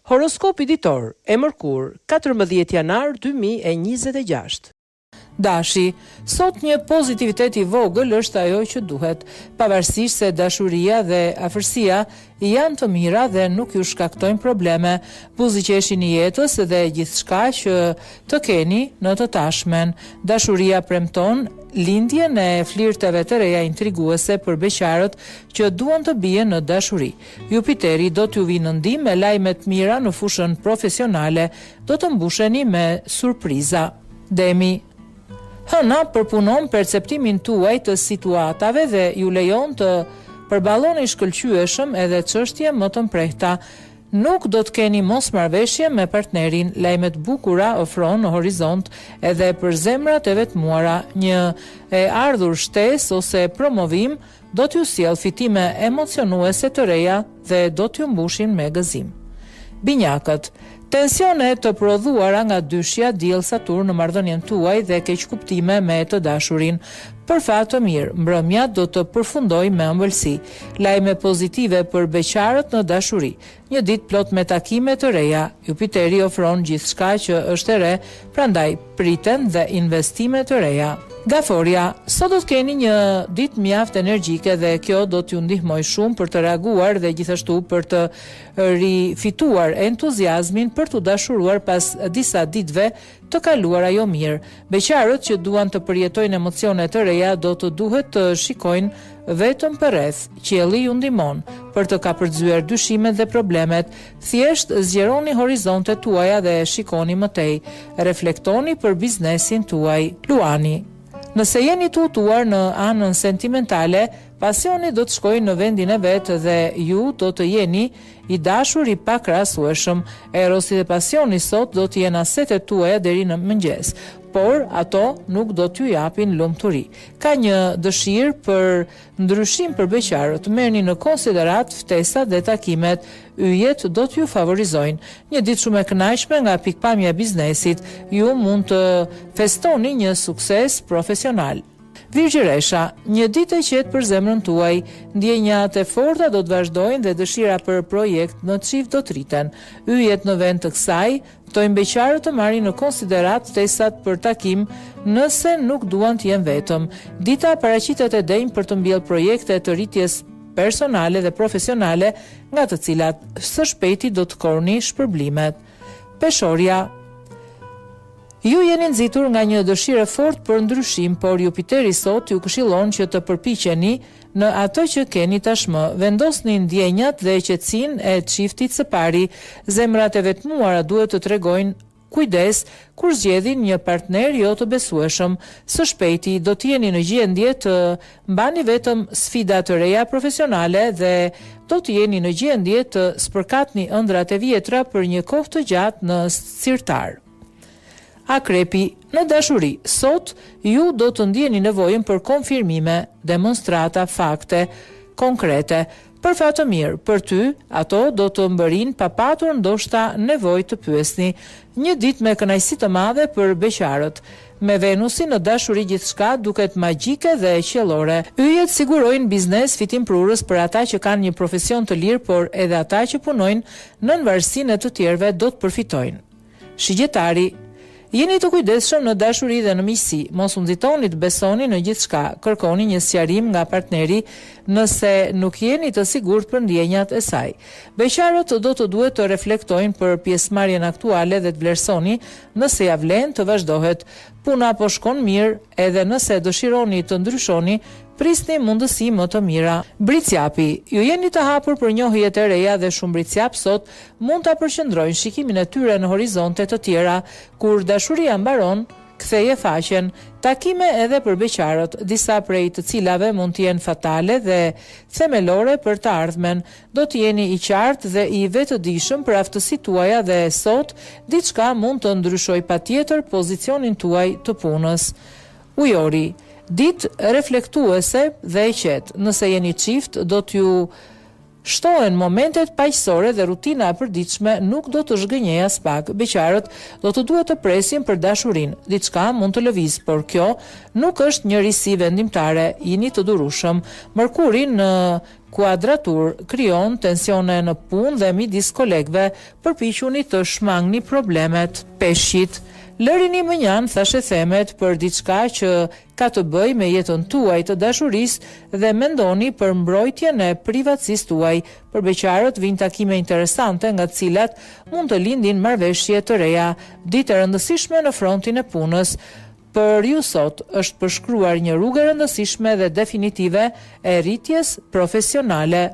Horoskopi ditor e Mërkur, 14 janar 2026. Dashi, sot një pozitivitet i vogël është ajo që duhet, pavarësisht se dashuria dhe afërsia janë të mira dhe nuk ju shkaktojnë probleme. Buzëqeshini jetës dhe gjithçka që të keni në të tashmen. Dashuria premton lindjen e flirteve të reja intriguese për beqarët që duan të bien në dashuri. Jupiteri do t'ju vinë në ndihmë me lajme të mira në fushën profesionale, do të mbusheni me surpriza. Demi, Hëna përpunon perceptimin tuaj të situatave dhe ju lejon të përballoni shkëlqyeshëm edhe çështje më të mprehta. Nuk do të keni mosmarrveshje me partnerin, lajme të bukura ofron në horizont edhe për zemrat e vetmuara. Një e ardhur shtesë ose promovim do t'ju sjell fitime emocionuese të reja dhe do t'ju mbushin me gëzim. Binjakët, tensione të prodhuara nga dyshja diell Saturn në marrëdhënien tuaj dhe keqkuptime me të dashurin. Për fat të mirë, mbrëmja do të përfundojë me ëmbëlsi. Lajme pozitive për beqarët në dashuri. Një ditë plot me takime të reja. Jupiteri ofron gjithçka që është e re, prandaj priten dhe investime të reja. Gaforia, sot do të keni një ditë mjaft energjike dhe kjo do t'ju ndihmojë shumë për të reaguar dhe gjithashtu për të rifituar entuziazmin për të dashuruar pas disa ditëve të kaluara jo mirë. Beqarët që duan të përjetojnë emocione të reja do të duhet të shikojnë vetëm përreth. Qielli ju ndihmon për të kapërcyer dyshimet dhe problemet. Thjesht zgjeroni horizontet tuaja dhe shikoni më tej. Reflektoni për biznesin tuaj. Luani, nëse jeni të hutuar në anën sentimentale, pasioni do të shkojë në vendin e vet dhe ju do të jeni i dashur i pakrahasueshëm. Erosi dhe pasioni sot do të jenë asetet tuaja deri në mëngjes, por ato nuk do t'ju japin lumturi. Ka një dëshirë për ndryshim për beqarët. Merrni në konsiderat ftesat dhe takimet. Yjet do t'ju favorizojnë. Një ditë shumë e kënaqshme nga pikpamja e biznesit. Ju mund të festoni një sukses profesional. Virgjëresha, një ditë e qetë për zemrën tuaj, ndjenjat e forta do të vazhdojnë dhe dëshira për projekt në çift do të rriten. Yjet në vend të kësaj, ftojnë beqarët të marrin në konsiderat ftesat për takim nëse nuk duan të jenë vetëm. Dita paraqitet e denjë për të mbjellë projekte të rritjes personale dhe profesionale, nga të cilat së shpejti do të korrni shpërblimet. Peshorja, ju jeni nxitur nga një dëshirë fort për ndryshim, por Jupiteri sot ju këshillon që të përpiqeni në atë që keni tashmë. Vendosni ndjenjat dhe qetësinë e çiftit së pari. Zemrat e vetmuara duhet të tregojnë kujdes kur zgjedhin një partner jo të besueshëm. Së shpejti do të jeni në gjendje të mbani vetëm sfida të reja profesionale dhe do të jeni në gjendje të spërkatni ëndrat e vjetra për një kohë të gjatë në sirtar. Akrepi, në dashuri, sot ju do të ndjeni nevojën për konfirmime, demonstrata, fakte konkrete. Për fat të mirë, për ty, ato do të mbërin pa patur ndoshta nevojë të pyesni. Një ditë me kënaqësi të madhe për beqarët. Me Venusin në dashuri gjithçka duket magjike dhe qiellore. Yjet sigurojnë biznes fitim prurës për ata që kanë një profesion të lirë, por edhe ata që punojnë nën varësinë e të tjerëve do të përfitojnë. Shigjetari, jeni të kujdesshëm në dashuri dhe në miqësi. Mos u nxitoni të besoni në gjithçka. Kërkoni një sqarim nga partneri nëse nuk jeni të sigurt për ndjenjat e saj. Beqarët do të duhet të reflektojnë për pjesëmarrjen aktuale dhe të vlerësoni nëse ja vlen të vazhdohet. Puna po shkon mirë, edhe nëse dëshironi të ndryshoni, prisni mundësi më të mira. Bricjapi, ju jeni të hapur për njohje të reja dhe shumë bricjap sot mund ta përqendrojnë shikimin e tyre në horizonte të tjera. Kur dashuria mbaron, ktheje faqen. Takime edhe për beqarët, disa prej të cilave mund të jenë fatale dhe themelore për të ardhmen. Do të jeni i qartë dhe i vetëdijshëm për aftësitë tuaja dhe sot diçka mund të ndryshojë patjetër pozicionin tuaj të punës. Ujori, ditë reflektuese dhe e qetë. Nëse jeni çift, do t'ju shtohen momentet paqësore dhe rutina e përditshme nuk do të zhgënjej as pak. Beqarët do të duhet të presin për dashurinë. Diçka mund të lëviz, por kjo nuk është një risi vendimtare. Jini të durueshëm. Mërkuri në kuadratur krijon tensione në punë dhe midis kolegëve. Përpiquni të shmangni problemet. Peshqit. Lërini mënjan, thashë themet, për diçka që ka të bëj me jetën tuaj të dashurisë dhe mendoni për mbrojtjen e privatësisë tuaj. Për beqarët vijnë takime interesante nga të cilat mund të lindin marrëveshje të reja. Ditë e rëndësishme në frontin e punës. Për ju sot është përshkruar një rrugë e rëndësishme dhe definitive e rritjes profesionale.